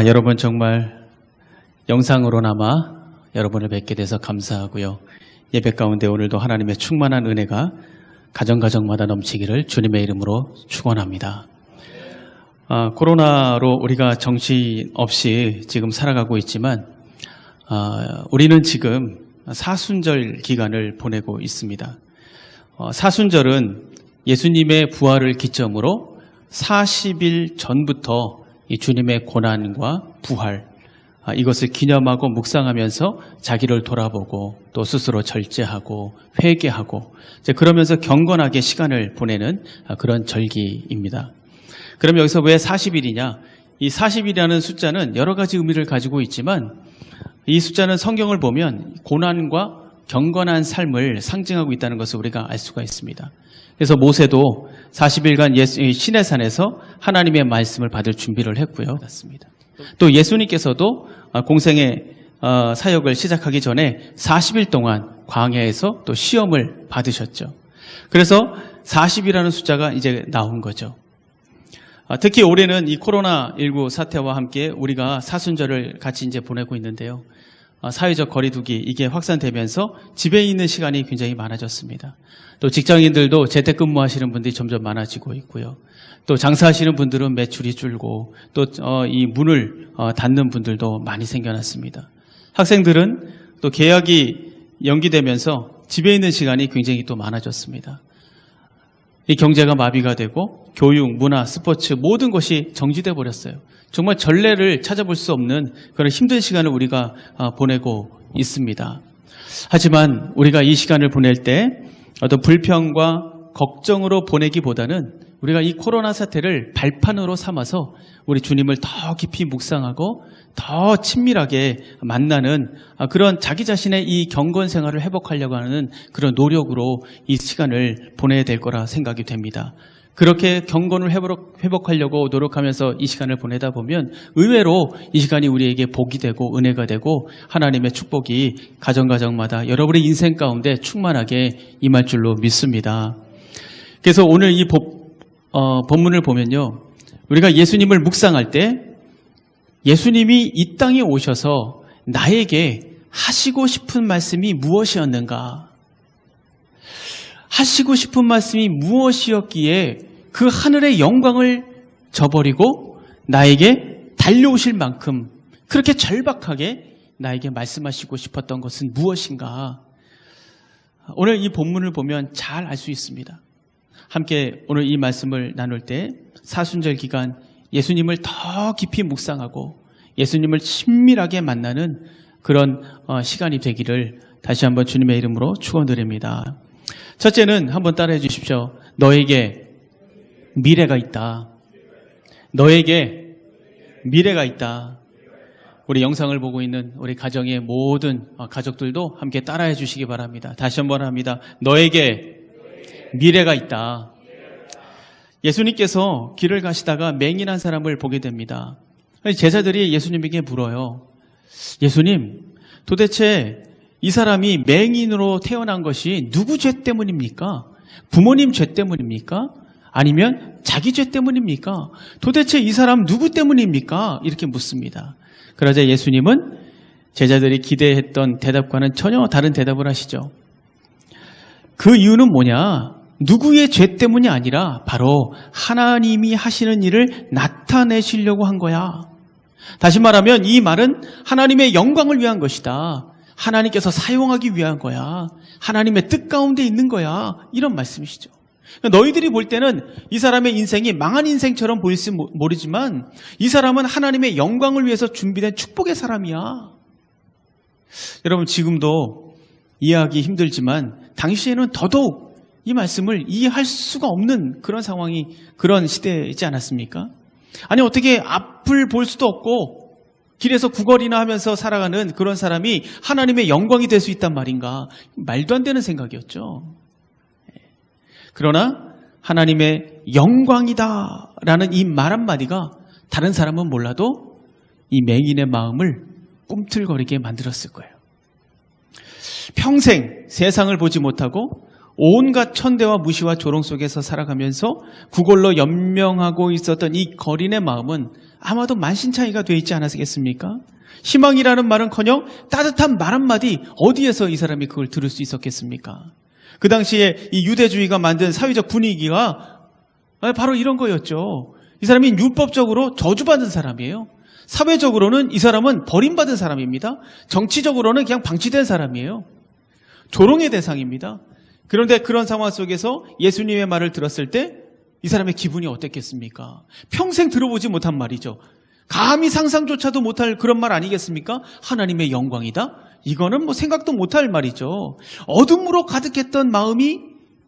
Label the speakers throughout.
Speaker 1: 여러분 정말 영상으로나마 여러분을 뵙게 돼서 감사하고요. 예배 가운데 오늘도 하나님의 충만한 은혜가 가정가정마다 넘치기를 주님의 이름으로 축원합니다. 코로나로 우리가 정신없이 지금 살아가고 있지만 우리는 지금 사순절 기간을 보내고 있습니다. 사순절은 예수님의 부활을 기점으로 40일 전부터 이 주님의 고난과 부활, 이것을 기념하고 묵상하면서 자기를 돌아보고 또 스스로 절제하고 회개하고 그러면서 경건하게 시간을 보내는 그런 절기입니다. 그럼 여기서 왜 40일이냐? 이 40일이라는 숫자는 여러 가지 의미를 가지고 있지만 이 숫자는 성경을 보면 고난과 경건한 삶을 상징하고 있다는 것을 우리가 알 수가 있습니다. 그래서 모세도 40일간 시내산에서 하나님의 말씀을 받을 준비를 했고요. 또 예수님께서도 공생의 사역을 시작하기 전에 40일 동안 광야에서 또 시험을 받으셨죠. 그래서 40이라는 숫자가 이제 나온 거죠. 특히 올해는 이 코로나19 사태와 함께 우리가 사순절을 같이 이제 보내고 있는데요. 사회적 거리두기 이게 확산되면서 집에 있는 시간이 굉장히 많아졌습니다. 또 직장인들도 재택근무하시는 분들이 점점 많아지고 있고요. 또 장사하시는 분들은 매출이 줄고 또 이 문을 닫는 분들도 많이 생겨났습니다. 학생들은 또 개학이 연기되면서 집에 있는 시간이 굉장히 또 많아졌습니다. 이 경제가 마비가 되고 교육, 문화, 스포츠 모든 것이 정지돼 버렸어요. 정말 전례를 찾아볼 수 없는 그런 힘든 시간을 우리가 보내고 있습니다. 하지만 우리가 이 시간을 보낼 때 어떤 불평과 걱정으로 보내기보다는 우리가 이 코로나 사태를 발판으로 삼아서 우리 주님을 더 깊이 묵상하고 더 친밀하게 만나는 그런 자기 자신의 이 경건 생활을 회복하려고 하는 그런 노력으로 이 시간을 보내야 될 거라 생각이 됩니다. 그렇게 경건을 회복하려고 노력하면서 이 시간을 보내다 보면 의외로 이 시간이 우리에게 복이 되고 은혜가 되고 하나님의 축복이 가정가정마다 여러분의 인생 가운데 충만하게 임할 줄로 믿습니다. 그래서 오늘 이 본문을 보면요, 우리가 예수님을 묵상할 때 예수님이 이 땅에 오셔서 나에게 하시고 싶은 말씀이 무엇이었는가? 하시고 싶은 말씀이 무엇이었기에 그 하늘의 영광을 저버리고 나에게 달려오실 만큼 그렇게 절박하게 나에게 말씀하시고 싶었던 것은 무엇인가? 오늘 이 본문을 보면 잘 알 수 있습니다. 함께 오늘 이 말씀을 나눌 때 사순절 기간 예수님을 더 깊이 묵상하고 예수님을 친밀하게 만나는 그런 시간이 되기를 다시 한번 주님의 이름으로 축원드립니다. 첫째는 한번 따라해 주십시오. 너에게 미래가 있다. 너에게 미래가 있다. 우리 영상을 보고 있는 우리 가정의 모든 가족들도 함께 따라해 주시기 바랍니다. 다시 한번 합니다. 너에게 미래가 있다. 예수님께서 길을 가시다가 맹인한 사람을 보게 됩니다. 제자들이 예수님에게 물어요. 예수님, 도대체 이 사람이 맹인으로 태어난 것이 누구 죄 때문입니까? 부모님 죄 때문입니까? 아니면 자기 죄 때문입니까? 도대체 이 사람 누구 때문입니까? 이렇게 묻습니다. 그러자 예수님은 제자들이 기대했던 대답과는 전혀 다른 대답을 하시죠. 그 이유는 뭐냐? 누구의 죄 때문이 아니라 바로 하나님이 하시는 일을 나타내시려고 한 거야. 다시 말하면 이 말은 하나님의 영광을 위한 것이다. 하나님께서 사용하기 위한 거야. 하나님의 뜻 가운데 있는 거야. 이런 말씀이시죠. 너희들이 볼 때는 이 사람의 인생이 망한 인생처럼 보일지 모르지만 이 사람은 하나님의 영광을 위해서 준비된 축복의 사람이야. 여러분, 지금도 이해하기 힘들지만 당시에는 더더욱 이 말씀을 이해할 수가 없는 그런 상황이, 그런 시대이지 않았습니까? 아니, 어떻게 앞을 볼 수도 없고 길에서 구걸이나 하면서 살아가는 그런 사람이 하나님의 영광이 될 수 있단 말인가? 말도 안 되는 생각이었죠. 그러나 하나님의 영광이다라는 이 말 한마디가 다른 사람은 몰라도 이 맹인의 마음을 꿈틀거리게 만들었을 거예요. 평생 세상을 보지 못하고 온갖 천대와 무시와 조롱 속에서 살아가면서 구걸로 연명하고 있었던 이 거린의 마음은 아마도 만신창이가 되어 있지 않았겠습니까? 희망이라는 말은커녕 따뜻한 말 한마디 어디에서 이 사람이 그걸 들을 수 있었겠습니까? 그 당시에 이 유대주의가 만든 사회적 분위기가 바로 이런 거였죠. 이 사람이 율법적으로 저주받은 사람이에요. 사회적으로는 이 사람은 버림받은 사람입니다. 정치적으로는 그냥 방치된 사람이에요. 조롱의 대상입니다. 그런데 그런 상황 속에서 예수님의 말을 들었을 때 이 사람의 기분이 어땠겠습니까? 평생 들어보지 못한 말이죠. 감히 상상조차도 못할 그런 말 아니겠습니까? 하나님의 영광이다? 이거는 뭐 생각도 못할 말이죠. 어둠으로 가득했던 마음이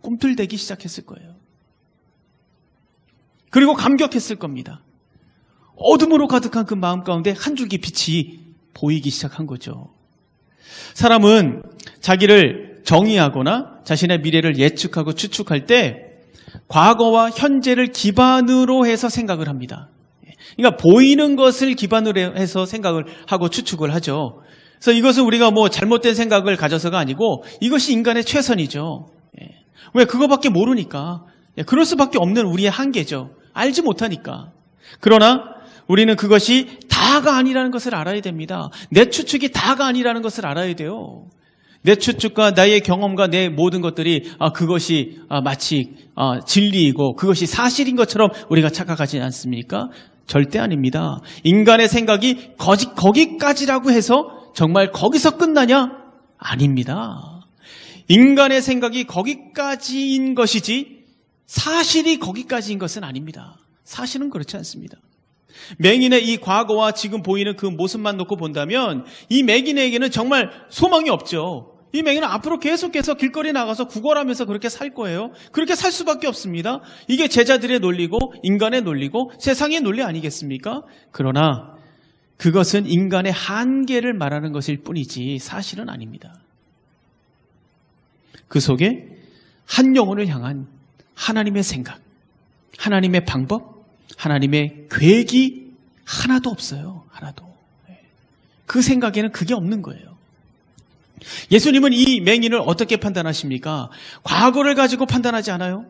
Speaker 1: 꿈틀대기 시작했을 거예요. 그리고 감격했을 겁니다. 어둠으로 가득한 그 마음 가운데 한 줄기 빛이 보이기 시작한 거죠. 사람은 자기를 정의하거나 자신의 미래를 예측하고 추측할 때 과거와 현재를 기반으로 해서 생각을 합니다. 그러니까 보이는 것을 기반으로 해서 생각을 하고 추측을 하죠. 그래서 이것은 우리가 뭐 잘못된 생각을 가져서가 아니고 이것이 인간의 최선이죠. 왜? 그거밖에 모르니까. 그럴 수밖에 없는 우리의 한계죠. 알지 못하니까. 그러나 우리는 그것이 다가 아니라는 것을 알아야 됩니다. 내 추측이 다가 아니라는 것을 알아야 돼요. 내 추측과 나의 경험과 내 모든 것들이 그것이 마치 진리이고 그것이 사실인 것처럼 우리가 착각하지 않습니까? 절대 아닙니다. 인간의 생각이 거기까지라고 해서 정말 거기서 끝나냐? 아닙니다. 인간의 생각이 거기까지인 것이지 사실이 거기까지인 것은 아닙니다. 사실은 그렇지 않습니다. 맹인의 이 과거와 지금 보이는 그 모습만 놓고 본다면 이 맹인에게는 정말 소망이 없죠. 이 맹인은 앞으로 계속해서 길거리에 나가서 구걸하면서 그렇게 살 거예요. 그렇게 살 수밖에 없습니다. 이게 제자들의 논리고 인간의 논리고 세상의 논리 아니겠습니까? 그러나 그것은 인간의 한계를 말하는 것일 뿐이지 사실은 아닙니다. 그 속에 한 영혼을 향한 하나님의 생각, 하나님의 방법, 하나님의 계획이 하나도 없어요. 하나도. 그 생각에는 그게 없는 거예요. 예수님은 이 맹인을 어떻게 판단하십니까? 과거를 가지고 판단하지 않아요.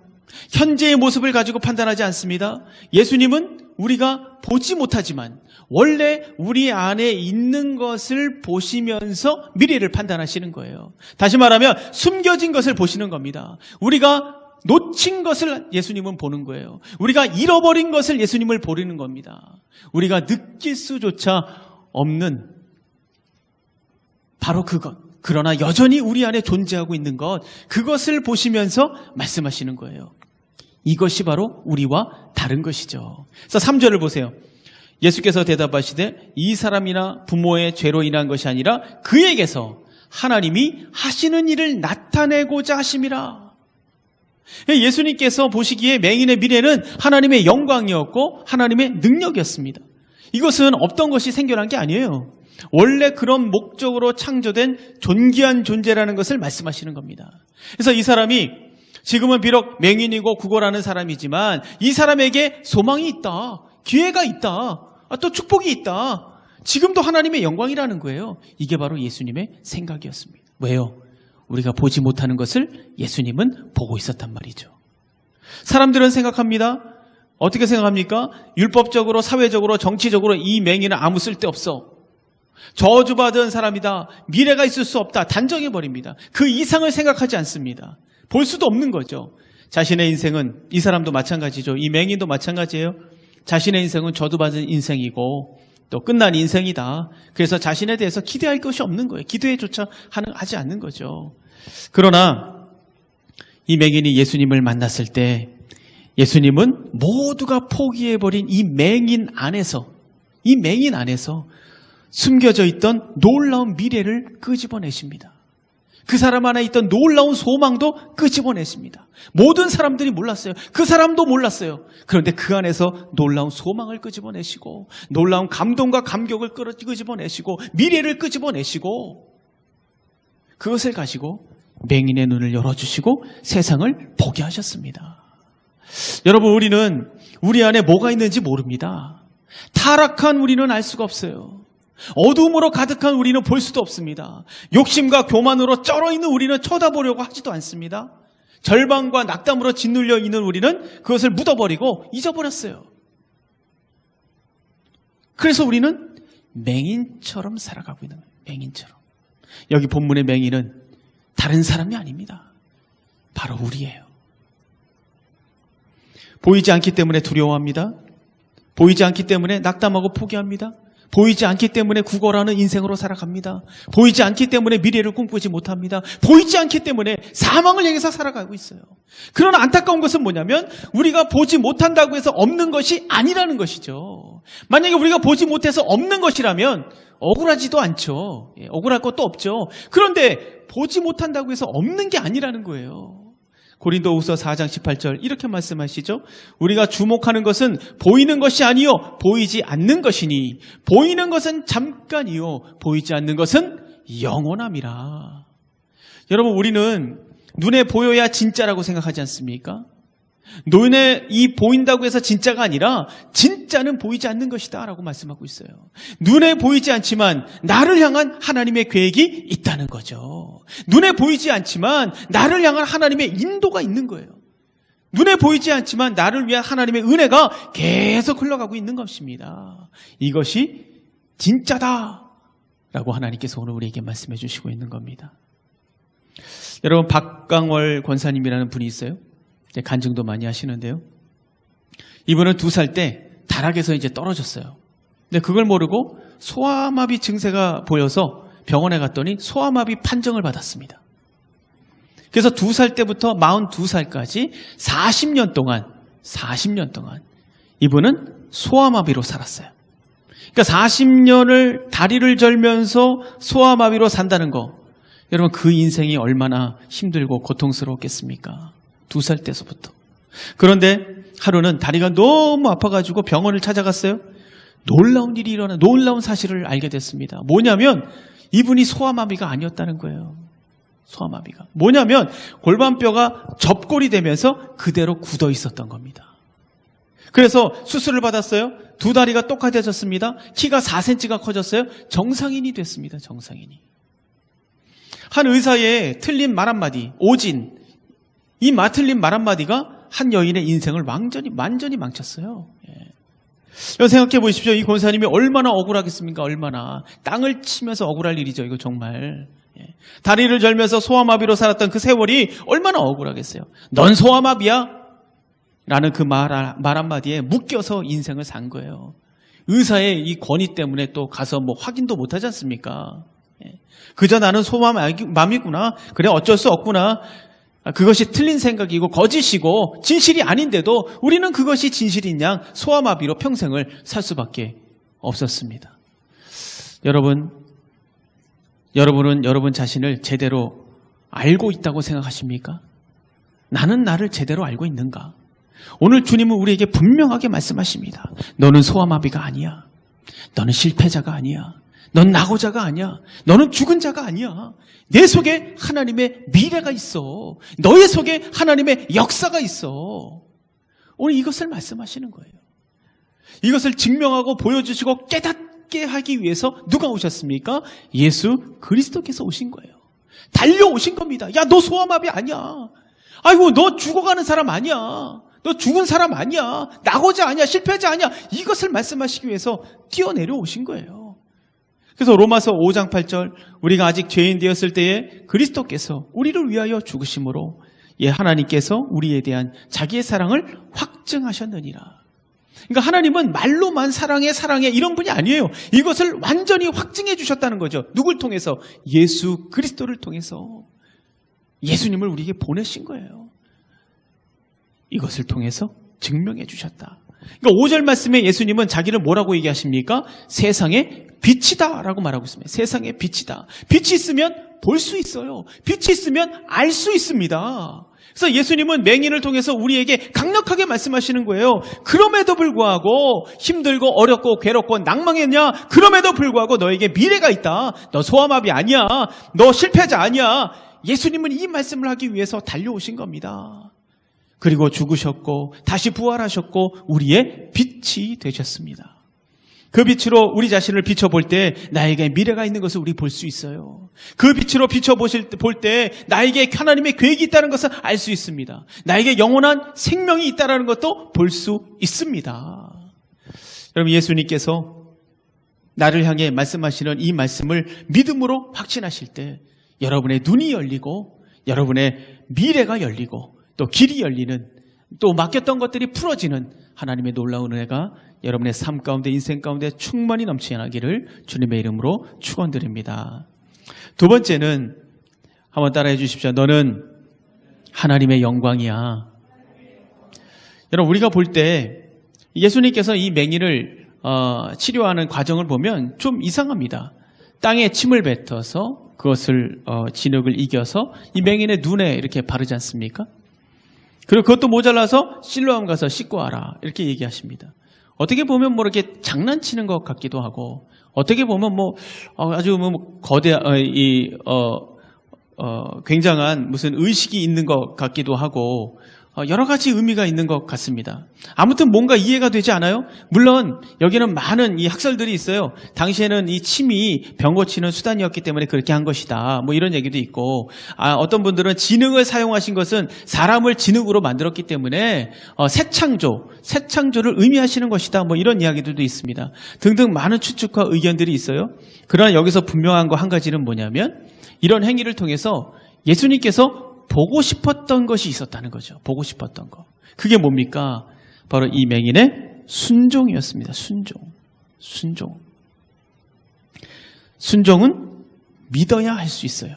Speaker 1: 현재의 모습을 가지고 판단하지 않습니다. 예수님은 우리가 보지 못하지만 원래 우리 안에 있는 것을 보시면서 미래를 판단하시는 거예요. 다시 말하면 숨겨진 것을 보시는 겁니다. 우리가 놓친 것을 예수님은 보는 거예요. 우리가 잃어버린 것을 예수님을 보는 겁니다. 우리가 느낄 수조차 없는 바로 그것. 그러나 여전히 우리 안에 존재하고 있는 것, 그것을 보시면서 말씀하시는 거예요. 이것이 바로 우리와 다른 것이죠. 그래서 3절을 보세요. 예수께서 대답하시되 이 사람이나 부모의 죄로 인한 것이 아니라 그에게서 하나님이 하시는 일을 나타내고자 하심이라. 예수님께서 보시기에 맹인의 미래는 하나님의 영광이었고 하나님의 능력이었습니다. 이것은 없던 것이 생겨난 게 아니에요. 원래 그런 목적으로 창조된 존귀한 존재라는 것을 말씀하시는 겁니다. 그래서 이 사람이 지금은 비록 맹인이고 구걸하는 사람이지만 이 사람에게 소망이 있다. 기회가 있다. 또 축복이 있다. 지금도 하나님의 영광이라는 거예요. 이게 바로 예수님의 생각이었습니다. 왜요? 우리가 보지 못하는 것을 예수님은 보고 있었단 말이죠. 사람들은 생각합니다. 어떻게 생각합니까? 율법적으로, 사회적으로, 정치적으로 이 맹인은 아무 쓸데없어. 저주받은 사람이다. 미래가 있을 수 없다. 단정해버립니다. 그 이상을 생각하지 않습니다. 볼 수도 없는 거죠. 자신의 인생은, 이 사람도 마찬가지죠. 이 맹인도 마찬가지예요. 자신의 인생은 저주받은 인생이고 또 끝난 인생이다. 그래서 자신에 대해서 기대할 것이 없는 거예요. 기대조차 하지 않는 거죠. 그러나 이 맹인이 예수님을 만났을 때 예수님은 모두가 포기해버린 이 맹인 안에서 숨겨져 있던 놀라운 미래를 끄집어내십니다. 그 사람 안에 있던 놀라운 소망도 끄집어내십니다. 모든 사람들이 몰랐어요. 그 사람도 몰랐어요. 그런데 그 안에서 놀라운 소망을 끄집어내시고 놀라운 감동과 감격을 끄집어내시고 미래를 끄집어내시고 그것을 가지고 맹인의 눈을 열어주시고 세상을 보게 하셨습니다. 여러분, 우리는 우리 안에 뭐가 있는지 모릅니다. 타락한 우리는 알 수가 없어요. 어둠으로 가득한 우리는 볼 수도 없습니다. 욕심과 교만으로 쩔어있는 우리는 쳐다보려고 하지도 않습니다. 절망과 낙담으로 짓눌려 있는 우리는 그것을 묻어버리고 잊어버렸어요. 그래서 우리는 맹인처럼 살아가고 있는 거예요. 맹인처럼. 여기 본문의 맹인은 다른 사람이 아닙니다. 바로 우리예요. 보이지 않기 때문에 두려워합니다. 보이지 않기 때문에 낙담하고 포기합니다. 보이지 않기 때문에 구걸하는 인생으로 살아갑니다. 보이지 않기 때문에 미래를 꿈꾸지 못합니다. 보이지 않기 때문에 사망을 향해서 살아가고 있어요. 그러나 안타까운 것은 뭐냐면 우리가 보지 못한다고 해서 없는 것이 아니라는 것이죠. 만약에 우리가 보지 못해서 없는 것이라면 억울하지도 않죠. 억울할 것도 없죠. 그런데 보지 못한다고 해서 없는 게 아니라는 거예요. 고린도후서 4장 18절 이렇게 말씀하시죠. 우리가 주목하는 것은 보이는 것이 아니요 보이지 않는 것이니 보이는 것은 잠깐이요 보이지 않는 것은 영원함이라. 여러분, 우리는 눈에 보여야 진짜라고 생각하지 않습니까? 눈에 이 보인다고 해서 진짜가 아니라 진짜는 보이지 않는 것이다 라고 말씀하고 있어요. 눈에 보이지 않지만 나를 향한 하나님의 계획이 있다는 거죠. 눈에 보이지 않지만 나를 향한 하나님의 인도가 있는 거예요. 눈에 보이지 않지만 나를 위한 하나님의 은혜가 계속 흘러가고 있는 것입니다. 이것이 진짜다 라고 하나님께서 오늘 우리에게 말씀해 주시고 있는 겁니다. 여러분, 박강월 권사님이라는 분이 있어요. 간증도 많이 하시는데요. 이분은 2살 때 다락에서 이제 떨어졌어요. 근데 그걸 모르고 소아마비 증세가 보여서 병원에 갔더니 소아마비 판정을 받았습니다. 그래서 2살 때부터 42살까지 40년 동안 이분은 소아마비로 살았어요. 그러니까 40년을 다리를 절면서 소아마비로 산다는 거, 여러분 그 인생이 얼마나 힘들고 고통스러웠겠습니까? 2살 때서부터. 그런데 하루는 다리가 너무 아파가지고 병원을 찾아갔어요. 놀라운 일이 일어나 놀라운 사실을 알게 됐습니다. 뭐냐면 이분이 소아마비가 아니었다는 거예요. 소아마비가. 뭐냐면 골반뼈가 접골이 되면서 그대로 굳어 있었던 겁니다. 그래서 수술을 받았어요. 2 다리가 똑같아졌습니다. 키가 4cm가 커졌어요. 정상인이 됐습니다. 정상인이. 한 의사의 틀린 말 한마디, 오진, 이 틀린 말 한마디가 한 여인의 인생을 완전히 망쳤어요. 여러분 생각해 보십시오. 이 권사님이 얼마나 억울하겠습니까? 얼마나. 땅을 치면서 억울할 일이죠. 이거 정말. 다리를 절면서 소아마비로 살았던 그 세월이 얼마나 억울하겠어요. 넌 소아마비야? 라는 그 말 한마디에 묶여서 인생을 산 거예요. 의사의 이 권위 때문에 또 가서 뭐 확인도 못하지 않습니까? 그저 나는 소아마비구나. 그래 어쩔 수 없구나. 그것이 틀린 생각이고 거짓이고 진실이 아닌데도 우리는 그것이 진실인 양 소아마비로 평생을 살 수밖에 없었습니다. 여러분은 여러분 자신을 제대로 알고 있다고 생각하십니까? 나는 나를 제대로 알고 있는가? 오늘 주님은 우리에게 분명하게 말씀하십니다. 너는 소아마비가 아니야. 너는 실패자가 아니야. 넌 낙오자가 아니야. 너는 죽은 자가 아니야. 내 속에 하나님의 미래가 있어. 너의 속에 하나님의 역사가 있어. 오늘 이것을 말씀하시는 거예요. 이것을 증명하고 보여주시고 깨닫게 하기 위해서 누가 오셨습니까? 예수 그리스도께서 오신 거예요. 달려오신 겁니다. 야, 너 소아마비 아니야. 아이고, 너 죽어가는 사람 아니야. 너 죽은 사람 아니야. 낙오자 아니야. 실패자 아니야. 이것을 말씀하시기 위해서 뛰어내려 오신 거예요. 그래서 로마서 5장 8절 우리가 아직 죄인 되었을 때에 그리스도께서 우리를 위하여 죽으심으로 하나님께서 우리에 대한 자기의 사랑을 확증하셨느니라. 그러니까 하나님은 말로만 사랑해 이런 분이 아니에요. 이것을 완전히 확증해 주셨다는 거죠. 누굴 통해서? 예수 그리스도를 통해서. 예수님을 우리에게 보내신 거예요. 이것을 통해서 증명해 주셨다. 그러니까 5절 말씀에 예수님은 자기를 뭐라고 얘기하십니까? 세상의 빛이다 라고 말하고 있습니다. 세상의 빛이다. 빛이 있으면 볼 수 있어요. 빛이 있으면 알 수 있습니다. 그래서 예수님은 맹인을 통해서 우리에게 강력하게 말씀하시는 거예요. 그럼에도 불구하고 힘들고 어렵고 괴롭고 낭망했냐? 그럼에도 불구하고 너에게 미래가 있다. 너 소아마비 아니야. 너 실패자 아니야. 예수님은 이 말씀을 하기 위해서 달려오신 겁니다. 그리고 죽으셨고 다시 부활하셨고 우리의 빛이 되셨습니다. 그 빛으로 우리 자신을 비춰볼 때 나에게 미래가 있는 것을 우리 볼 수 있어요. 그 빛으로 볼 때 나에게 하나님의 계획이 있다는 것을 알 수 있습니다. 나에게 영원한 생명이 있다는 것도 볼 수 있습니다. 여러분 예수님께서 나를 향해 말씀하시는 이 말씀을 믿음으로 확신하실 때 여러분의 눈이 열리고 여러분의 미래가 열리고 또 길이 열리는, 또 맡겼던 것들이 풀어지는 하나님의 놀라운 은혜가 여러분의 삶 가운데, 인생 가운데 충만히 넘치나기를 주님의 이름으로 축원드립니다. 두 번째는 한번 따라해 주십시오. 너는 하나님의 영광이야. 여러분, 우리가 볼 때 예수님께서 이 맹인을 치료하는 과정을 보면 좀 이상합니다. 땅에 침을 뱉어서 그것을 진흙을 이겨서 이 맹인의 눈에 이렇게 바르지 않습니까? 그리고 그것도 모자라서 실로암 가서 씻고 와라 이렇게 얘기하십니다. 어떻게 보면 뭐 이렇게 장난치는 것 같기도 하고, 어떻게 보면 뭐 아주 뭐 굉장한 무슨 의식이 있는 것 같기도 하고, 여러 가지 의미가 있는 것 같습니다. 아무튼 뭔가 이해가 되지 않아요? 물론 여기는 많은 이 학설들이 있어요. 당시에는 이 침이 병 고치는 수단이었기 때문에 그렇게 한 것이다, 뭐 이런 얘기도 있고, 어떤 분들은 진흙을 사용하신 것은 사람을 진흙으로 만들었기 때문에 새창조를 의미하시는 것이다, 뭐 이런 이야기들도 있습니다. 등등 많은 추측과 의견들이 있어요. 그러나 여기서 분명한 거 한 가지는 뭐냐면, 이런 행위를 통해서 예수님께서 보고 싶었던 것이 있었다는 거죠. 보고 싶었던 거. 그게 뭡니까? 바로 이 맹인의 순종이었습니다. 순종은 믿어야 할 수 있어요.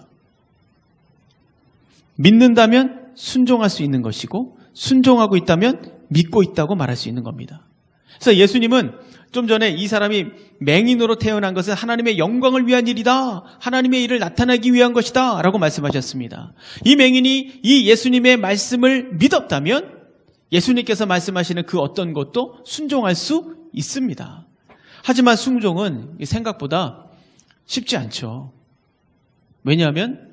Speaker 1: 믿는다면 순종할 수 있는 것이고, 순종하고 있다면 믿고 있다고 말할 수 있는 겁니다. 그래서 예수님은 좀 전에 이 사람이 맹인으로 태어난 것은 하나님의 영광을 위한 일이다, 하나님의 일을 나타내기 위한 것이다 라고 말씀하셨습니다. 이 맹인이 이 예수님의 말씀을 믿었다면 예수님께서 말씀하시는 그 어떤 것도 순종할 수 있습니다. 하지만 순종은 생각보다 쉽지 않죠. 왜냐하면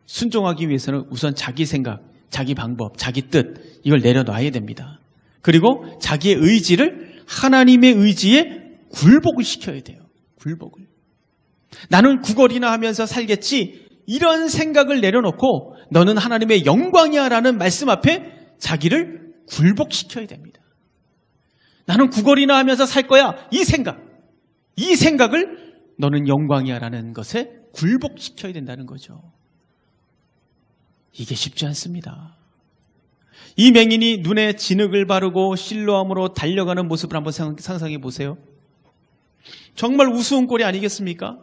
Speaker 1: 순종하기 위해서는 우선 자기 생각, 자기 방법, 자기 뜻, 이걸 내려놔야 됩니다. 그리고 자기의 의지를 하나님의 의지에 굴복을 시켜야 돼요. 굴복을. 나는 구걸이나 하면서 살겠지, 이런 생각을 내려놓고 너는 하나님의 영광이야 라는 말씀 앞에 자기를 굴복시켜야 됩니다. 나는 구걸이나 하면서 살 거야, 이 생각을 너는 영광이야 라는 것에 굴복시켜야 된다는 거죠. 이게 쉽지 않습니다. 이 맹인이 눈에 진흙을 바르고 실로암으로 달려가는 모습을 한번 상상해 보세요. 정말 우스운 꼴이 아니겠습니까?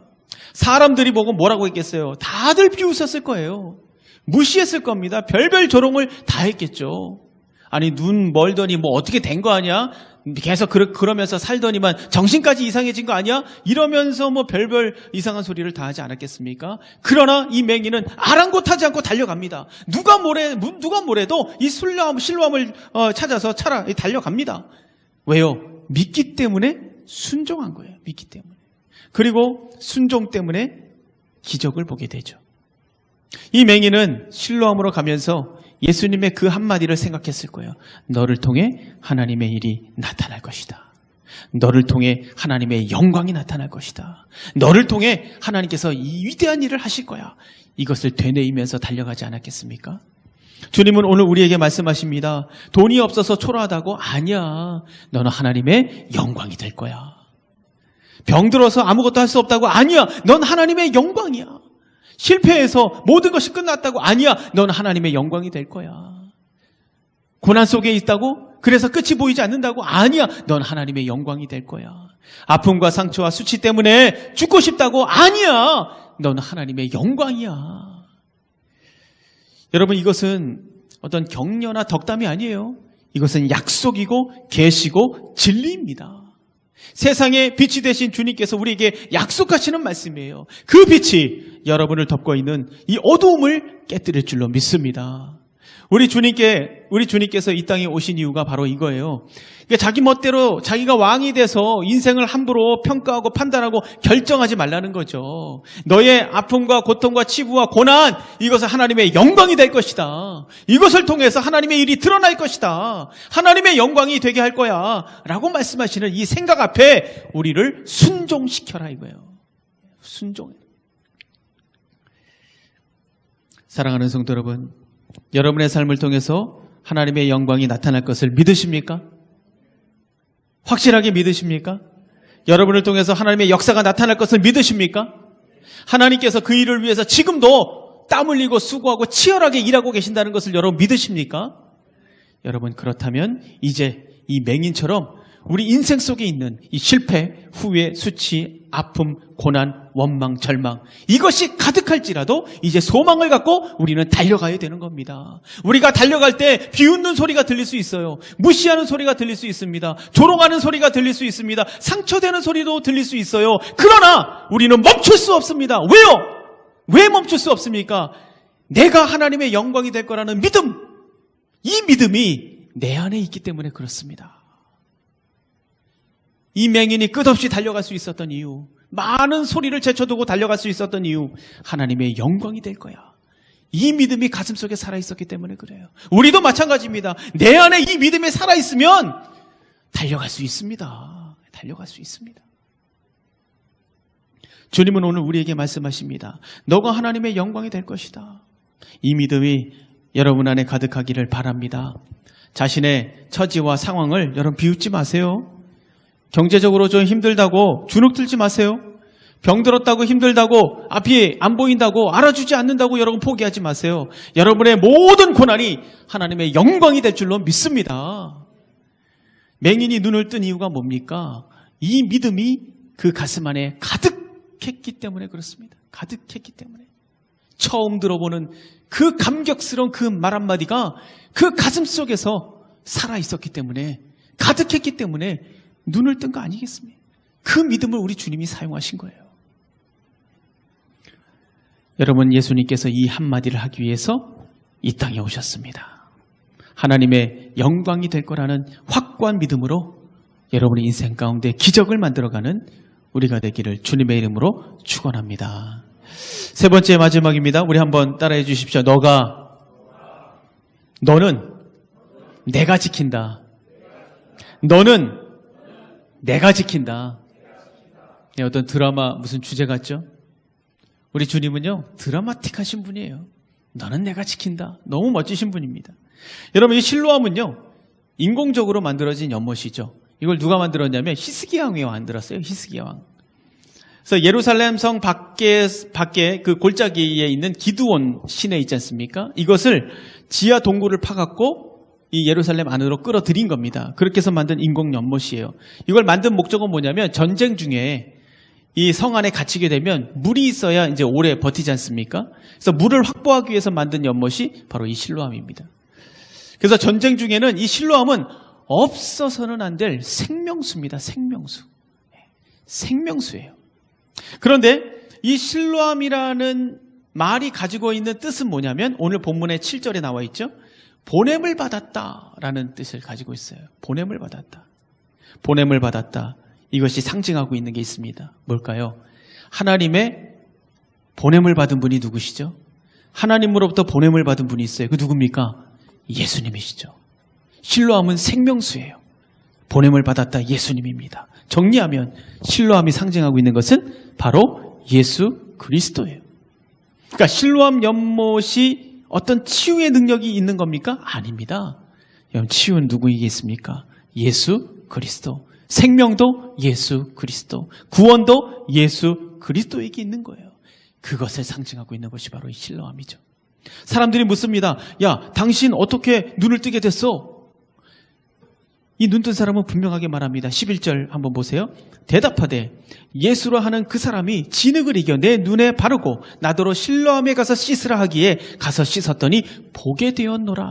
Speaker 1: 사람들이 보고 뭐라고 했겠어요? 다들 비웃었을 거예요. 무시했을 겁니다. 별별 조롱을 다 했겠죠. 아니, 눈 멀더니 뭐 어떻게 된 거 아니야? 계속 그러면서 살더니만 정신까지 이상해진 거 아니야? 이러면서 뭐 별별 이상한 소리를 다 하지 않았겠습니까? 그러나 이 맹인은 아랑곳하지 않고 달려갑니다. 누가 뭐래도 이 실로암을 찾아서 달려갑니다. 왜요? 믿기 때문에 순종한 거예요. 믿기 때문에. 그리고 순종 때문에 기적을 보게 되죠. 이 맹인은 실로암으로 가면서 예수님의 그 한마디를 생각했을 거예요. 너를 통해 하나님의 일이 나타날 것이다. 너를 통해 하나님의 영광이 나타날 것이다. 너를 통해 하나님께서 이 위대한 일을 하실 거야. 이것을 되뇌이면서 달려가지 않았겠습니까? 주님은 오늘 우리에게 말씀하십니다. 돈이 없어서 초라하다고? 아니야. 너는 하나님의 영광이 될 거야. 병들어서 아무것도 할 수 없다고? 아니야. 넌 하나님의 영광이야. 실패해서 모든 것이 끝났다고? 아니야. 넌 하나님의 영광이 될 거야. 고난 속에 있다고? 그래서 끝이 보이지 않는다고? 아니야. 넌 하나님의 영광이 될 거야. 아픔과 상처와 수치 때문에 죽고 싶다고? 아니야. 넌 하나님의 영광이야. 여러분, 이것은 어떤 격려나 덕담이 아니에요. 이것은 약속이고 계시고 진리입니다. 세상의 빛이 되신 주님께서 우리에게 약속하시는 말씀이에요. 그 빛이 여러분을 덮고 있는 이 어두움을 깨뜨릴 줄로 믿습니다. 우리 주님께서 이 땅에 오신 이유가 바로 이거예요. 그러니까 자기 멋대로 자기가 왕이 돼서 인생을 함부로 평가하고 판단하고 결정하지 말라는 거죠. 너의 아픔과 고통과 치부와 고난, 이것은 하나님의 영광이 될 것이다. 이것을 통해서 하나님의 일이 드러날 것이다. 하나님의 영광이 되게 할 거야 라고 말씀하시는 이 생각 앞에 우리를 순종시켜라 이거예요. 순종. 사랑하는 성도 여러분, 여러분의 삶을 통해서 하나님의 영광이 나타날 것을 믿으십니까? 확실하게 믿으십니까? 여러분을 통해서 하나님의 역사가 나타날 것을 믿으십니까? 하나님께서 그 일을 위해서 지금도 땀 흘리고 수고하고 치열하게 일하고 계신다는 것을 여러분 믿으십니까? 여러분 그렇다면 이제 이 맹인처럼 우리 인생 속에 있는 이 실패, 후회, 수치, 아픔, 고난, 원망, 절망 이것이 가득할지라도 이제 소망을 갖고 우리는 달려가야 되는 겁니다. 우리가 달려갈 때 비웃는 소리가 들릴 수 있어요. 무시하는 소리가 들릴 수 있습니다. 조롱하는 소리가 들릴 수 있습니다. 상처되는 소리도 들릴 수 있어요. 그러나 우리는 멈출 수 없습니다. 왜요? 왜 멈출 수 없습니까? 내가 하나님의 영광이 될 거라는 믿음, 이 믿음이 내 안에 있기 때문에 그렇습니다. 이 맹인이 끝없이 달려갈 수 있었던 이유, 많은 소리를 제쳐두고 달려갈 수 있었던 이유, 하나님의 영광이 될 거야. 이 믿음이 가슴속에 살아있었기 때문에 그래요. 우리도 마찬가지입니다. 내 안에 이 믿음이 살아있으면 달려갈 수 있습니다. 달려갈 수 있습니다. 주님은 오늘 우리에게 말씀하십니다. 너가 하나님의 영광이 될 것이다. 이 믿음이 여러분 안에 가득하기를 바랍니다. 자신의 처지와 상황을 여러분 비웃지 마세요. 경제적으로 좀 힘들다고 주눅 들지 마세요. 병들었다고 힘들다고 앞이 안 보인다고 알아주지 않는다고 여러분 포기하지 마세요. 여러분의 모든 고난이 하나님의 영광이 될 줄로 믿습니다. 맹인이 눈을 뜬 이유가 뭡니까? 이 믿음이 그 가슴 안에 가득했기 때문에 그렇습니다. 가득했기 때문에. 처음 들어보는 그 감격스러운 그 말 한마디가 그 가슴 속에서 살아있었기 때문에, 가득했기 때문에 눈을 뜬 거 아니겠습니까? 그 믿음을 우리 주님이 사용하신 거예요. 여러분, 예수님께서 이 한마디를 하기 위해서 이 땅에 오셨습니다. 하나님의 영광이 될 거라는 확고한 믿음으로 여러분의 인생 가운데 기적을 만들어가는 우리가 되기를 주님의 이름으로 축원합니다. 세 번째 마지막입니다. 우리 한번 따라해 주십시오. 너는 내가 지킨다. 너는 내가 지킨다. 네, 어떤 드라마 무슨 주제 같죠? 우리 주님은요, 드라마틱하신 분이에요. 너는 내가 지킨다. 너무 멋지신 분입니다. 여러분, 이 실로암은요, 인공적으로 만들어진 연못이죠. 이걸 누가 만들었냐면 히스기야 왕이 만들었어요. 히스기야 왕. 그래서 예루살렘 성 밖에 그 골짜기에 있는 기드온 시내 있지 않습니까? 이것을 지하 동굴을 파갖고 이 예루살렘 안으로 끌어들인 겁니다. 그렇게 해서 만든 인공 연못이에요. 이걸 만든 목적은 뭐냐면 전쟁 중에 이 성 안에 갇히게 되면 물이 있어야 이제 오래 버티지 않습니까? 그래서 물을 확보하기 위해서 만든 연못이 바로 이 실로암입니다. 그래서 전쟁 중에는 이 실로암은 없어서는 안 될 생명수입니다. 생명수. 생명수예요. 그런데 이 실로암이라는 말이 가지고 있는 뜻은 뭐냐면 오늘 본문의 7절에 나와 있죠. 보냄을 받았다라는 뜻을 가지고 있어요. 보냄을 받았다. 보냄을 받았다. 이것이 상징하고 있는 게 있습니다. 뭘까요? 하나님의 보냄을 받은 분이 누구시죠? 하나님으로부터 보냄을 받은 분이 있어요. 그 누굽니까? 예수님이시죠. 실로암은 생명수예요. 보냄을 받았다. 예수님입니다. 정리하면 실로암이 상징하고 있는 것은 바로 예수 그리스도예요. 그러니까 실로암 연못이 어떤 치유의 능력이 있는 겁니까? 아닙니다. 여러분, 치유는 누구이겠습니까? 예수 그리스도. 생명도 예수 그리스도. 구원도 예수 그리스도에게 있는 거예요. 그것을 상징하고 있는 것이 바로 이 실로암이죠. 사람들이 묻습니다. 야, 당신 어떻게 눈을 뜨게 됐어? 이 눈뜬 사람은 분명하게 말합니다. 11절 한번 보세요. 대답하되 예수로 하는 그 사람이 진흙을 이겨 내 눈에 바르고 나더러 실로암에 가서 씻으라 하기에 가서 씻었더니 보게 되었노라.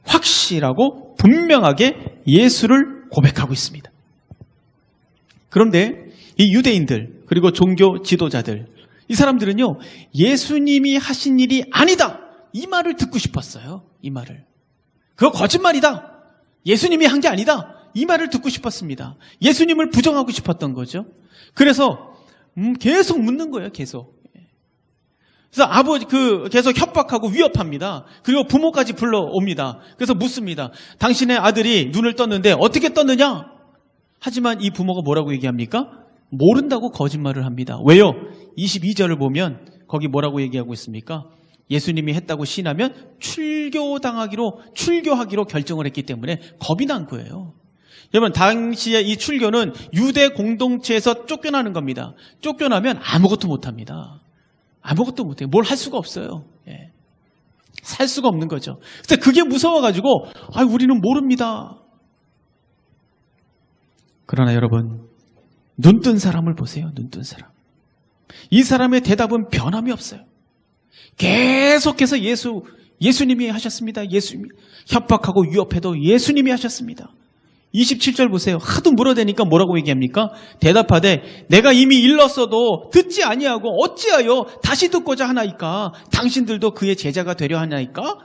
Speaker 1: 확실하고 분명하게 예수를 고백하고 있습니다. 그런데 이 유대인들 그리고 종교 지도자들, 이 사람들은요, 예수님이 하신 일이 아니다, 이 말을 듣고 싶었어요. 이 말을. 그거 거짓말이다. 예수님이 한 게 아니다. 이 말을 듣고 싶었습니다. 예수님을 부정하고 싶었던 거죠. 그래서 계속 묻는 거예요. 계속. 그래서 계속 협박하고 위협합니다. 그리고 부모까지 불러옵니다. 그래서 묻습니다. 당신의 아들이 눈을 떴는데 어떻게 떴느냐? 하지만 이 부모가 뭐라고 얘기합니까? 모른다고 거짓말을 합니다. 왜요? 22절을 보면 거기 뭐라고 얘기하고 있습니까? 예수님이 했다고 신하면 출교하기로 결정을 했기 때문에 겁이 난 거예요. 여러분, 당시에 이 출교는 유대 공동체에서 쫓겨나는 겁니다. 쫓겨나면 아무것도 못합니다. 아무것도 못해요. 뭘 할 수가 없어요. 예. 살 수가 없는 거죠. 그래서 그게 무서워가지고 우리는 모릅니다. 그러나 여러분, 눈뜬 사람을 보세요. 눈뜬 사람. 이 사람의 대답은 변함이 없어요. 계속해서 예수님이 하셨습니다. 예수님이 협박하고 위협해도 예수님이 하셨습니다. 27절 보세요. 하도 물어대니까 뭐라고 얘기합니까? 대답하되 내가 이미 일렀어도 듣지 아니하고 어찌하여 다시 듣고자 하나이까? 당신들도 그의 제자가 되려 하나이까?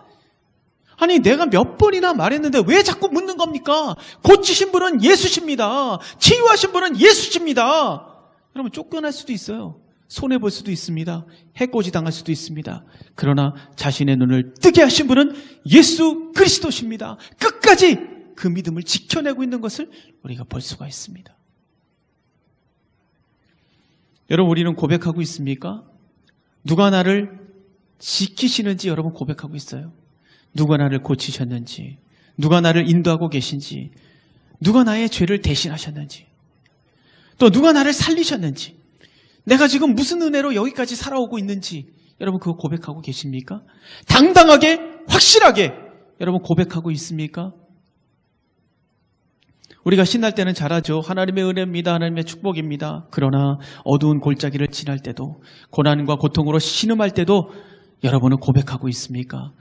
Speaker 1: 아니, 내가 몇 번이나 말했는데 왜 자꾸 묻는 겁니까? 고치신 분은 예수십니다. 치유하신 분은 예수십니다. 여러분, 쫓겨날 수도 있어요. 손해볼 수도 있습니다. 해코지 당할 수도 있습니다. 그러나 자신의 눈을 뜨게 하신 분은 예수 그리스도십니다. 끝까지 그 믿음을 지켜내고 있는 것을 우리가 볼 수가 있습니다. 여러분, 우리는 고백하고 있습니까? 누가 나를 지키시는지 여러분 고백하고 있어요. 누가 나를 고치셨는지, 누가 나를 인도하고 계신지, 누가 나의 죄를 대신하셨는지, 또 누가 나를 살리셨는지, 내가 지금 무슨 은혜로 여기까지 살아오고 있는지 여러분 그거 고백하고 계십니까? 당당하게, 확실하게 여러분 고백하고 있습니까? 우리가 신날 때는 잘하죠. 하나님의 은혜입니다. 하나님의 축복입니다. 그러나 어두운 골짜기를 지날 때도, 고난과 고통으로 신음할 때도 여러분은 고백하고 있습니까?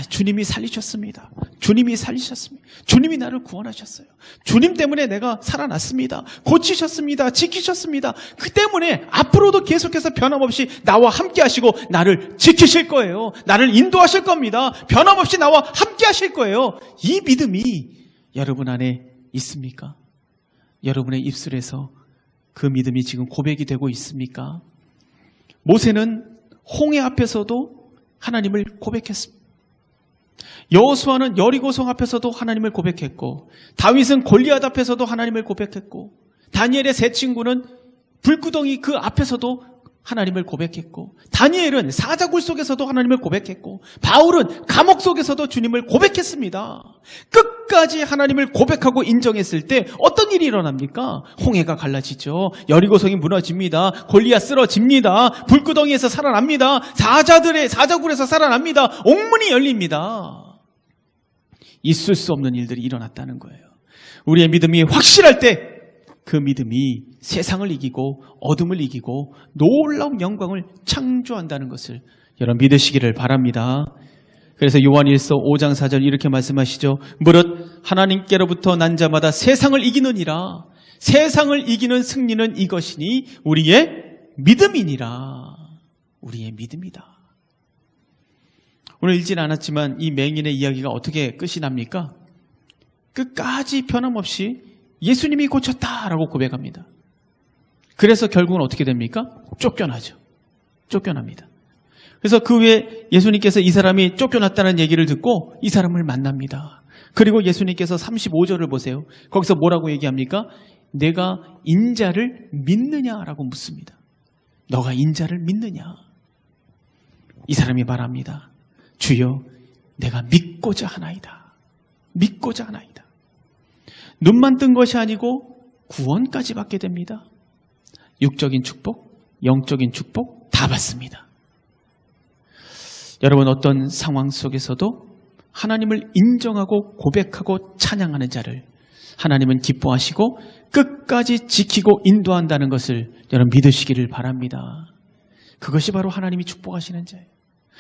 Speaker 1: 주님이 살리셨습니다. 주님이 살리셨습니다. 주님이 나를 구원하셨어요. 주님 때문에 내가 살아났습니다. 고치셨습니다. 지키셨습니다. 그 때문에 앞으로도 계속해서 변함없이 나와 함께 하시고 나를 지키실 거예요. 나를 인도하실 겁니다. 변함없이 나와 함께 하실 거예요. 이 믿음이 여러분 안에 있습니까? 여러분의 입술에서 그 믿음이 지금 고백이 되고 있습니까? 모세는 홍해 앞에서도 하나님을 고백했습니다. 여호수아는 여리고성 앞에서도 하나님을 고백했고, 다윗은 골리앗 앞에서도 하나님을 고백했고, 다니엘의 세 친구는 불구덩이 그 앞에서도 하나님을 고백했고, 다니엘은 사자굴 속에서도 하나님을 고백했고, 바울은 감옥 속에서도 주님을 고백했습니다. 끝까지 하나님을 고백하고 인정했을 때 어떤 일이 일어납니까? 홍해가 갈라지죠. 여리고성이 무너집니다. 골리앗 쓰러집니다. 불구덩이에서 살아납니다. 사자굴에서 살아납니다. 옥문이 열립니다. 있을 수 없는 일들이 일어났다는 거예요. 우리의 믿음이 확실할 때 그 믿음이 세상을 이기고 어둠을 이기고 놀라운 영광을 창조한다는 것을 여러분 믿으시기를 바랍니다. 그래서 요한일서 5장 4절 이렇게 말씀하시죠. 무릇 하나님께로부터 난 자마다 세상을 이기느니라. 세상을 이기는 승리는 이것이니 우리의 믿음이니라. 우리의 믿음이다. 오늘 읽진 않았지만 이 맹인의 이야기가 어떻게 끝이 납니까? 끝까지 변함없이 예수님이 고쳤다라고 고백합니다. 그래서 결국은 어떻게 됩니까? 쫓겨나죠. 쫓겨납니다. 그래서 그 후에 예수님께서 이 사람이 쫓겨났다는 얘기를 듣고 이 사람을 만납니다. 그리고 예수님께서 35절을 보세요. 거기서 뭐라고 얘기합니까? 내가 인자를 믿느냐라고 묻습니다. 너가 인자를 믿느냐? 이 사람이 말합니다. 주여, 내가 믿고자 하나이다. 믿고자 하나이다. 눈만 뜬 것이 아니고 구원까지 받게 됩니다. 육적인 축복, 영적인 축복 다 받습니다. 여러분, 어떤 상황 속에서도 하나님을 인정하고 고백하고 찬양하는 자를 하나님은 기뻐하시고 끝까지 지키고 인도한다는 것을 여러분 믿으시기를 바랍니다. 그것이 바로 하나님이 축복하시는 자예요.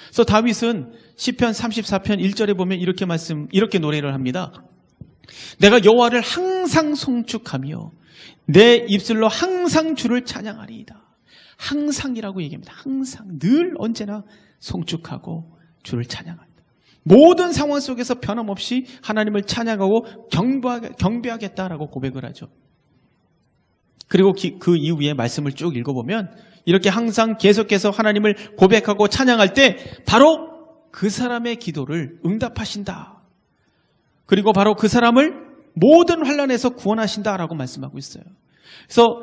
Speaker 1: 그래서 다윗은 시편 34편 1절에 보면 이렇게 노래를 합니다. 내가 여호와를 항상 송축하며 내 입술로 항상 주를 찬양하리이다. 항상이라고 얘기합니다. 항상, 늘 언제나 송축하고 주를 찬양한다. 모든 상황 속에서 변함없이 하나님을 찬양하고 경배하겠다라고 고백을 하죠. 그리고 그 이후에 말씀을 쭉 읽어보면 이렇게 항상 계속해서 하나님을 고백하고 찬양할 때 바로 그 사람의 기도를 응답하신다. 그리고 바로 그 사람을 모든 환난에서 구원하신다라고 말씀하고 있어요. 그래서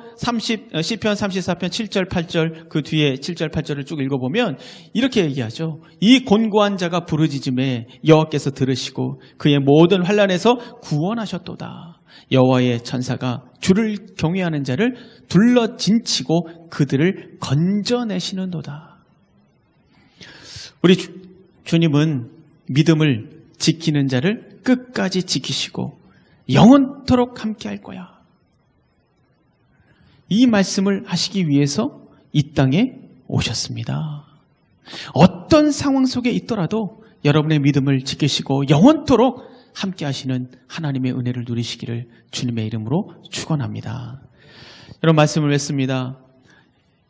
Speaker 1: 시편 34편 7절 8절 그 뒤에 7절 8절을 쭉 읽어보면 이렇게 얘기하죠. 이 곤고한 자가 부르짖음에 여호와께서 들으시고 그의 모든 환난에서 구원하셨도다. 여호와의 천사가 주를 경외하는 자를 둘러 진치고 그들을 건져내시는도다. 우리 주님은 믿음을 지키는 자를 끝까지 지키시고 영원토록 함께할 거야. 이 말씀을 하시기 위해서 이 땅에 오셨습니다. 어떤 상황 속에 있더라도 여러분의 믿음을 지키시고 영원토록 함께 하시는 하나님의 은혜를 누리시기를 주님의 이름으로 축원합니다. 여러분 말씀을 맺습니다.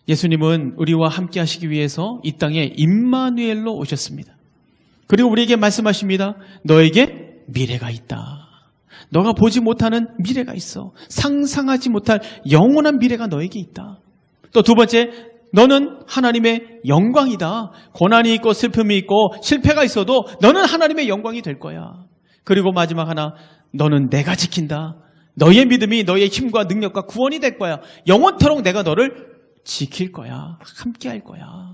Speaker 1: 예수님은 우리와 함께 하시기 위해서 이 땅에 임마누엘로 오셨습니다. 그리고 우리에게 말씀하십니다. 너에게 미래가 있다. 너가 보지 못하는 미래가 있어. 상상하지 못할 영원한 미래가 너에게 있다. 또 두 번째, 너는 하나님의 영광이다. 고난이 있고 슬픔이 있고 실패가 있어도 너는 하나님의 영광이 될 거야. 그리고 마지막 하나, 너는 내가 지킨다. 너의 믿음이 너의 힘과 능력과 구원이 될 거야. 영원토록 내가 너를 지킬 거야. 함께 할 거야.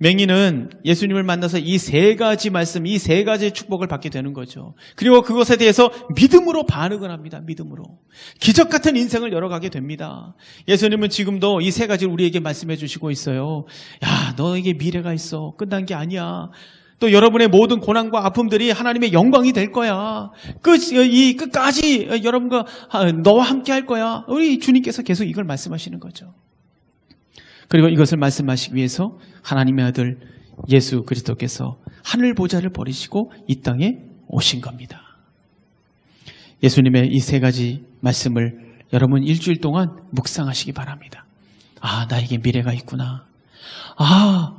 Speaker 1: 맹인은 예수님을 만나서 이 세 가지 말씀, 이 세 가지의 축복을 받게 되는 거죠. 그리고 그것에 대해서 믿음으로 반응을 합니다. 믿음으로. 기적 같은 인생을 열어가게 됩니다. 예수님은 지금도 이 세 가지를 우리에게 말씀해 주시고 있어요. 야, 너에게 미래가 있어. 끝난 게 아니야. 또 여러분의 모든 고난과 아픔들이 하나님의 영광이 될 거야. 끝까지 여러분과 너와 함께 할 거야. 우리 주님께서 계속 이걸 말씀하시는 거죠. 그리고 이것을 말씀하시기 위해서 하나님의 아들 예수 그리스도께서 하늘 보좌를 버리시고 이 땅에 오신 겁니다. 예수님의 이 세 가지 말씀을 여러분 일주일 동안 묵상하시기 바랍니다. 아, 나에게 미래가 있구나. 아,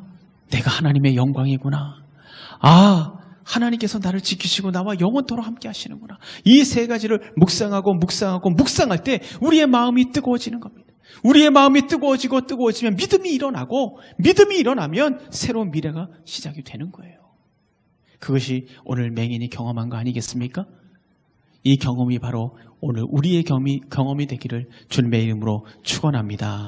Speaker 1: 내가 하나님의 영광이구나. 아, 하나님께서 나를 지키시고 나와 영원토록 함께 하시는구나. 이 세 가지를 묵상할 때 우리의 마음이 뜨거워지는 겁니다. 우리의 마음이 뜨거워지면 믿음이 일어나면 새로운 미래가 시작이 되는 거예요. 그것이 오늘 맹인이 경험한 거 아니겠습니까? 이 경험이 바로 오늘 우리의 경험이 되기를 주님의 이름으로 축원합니다.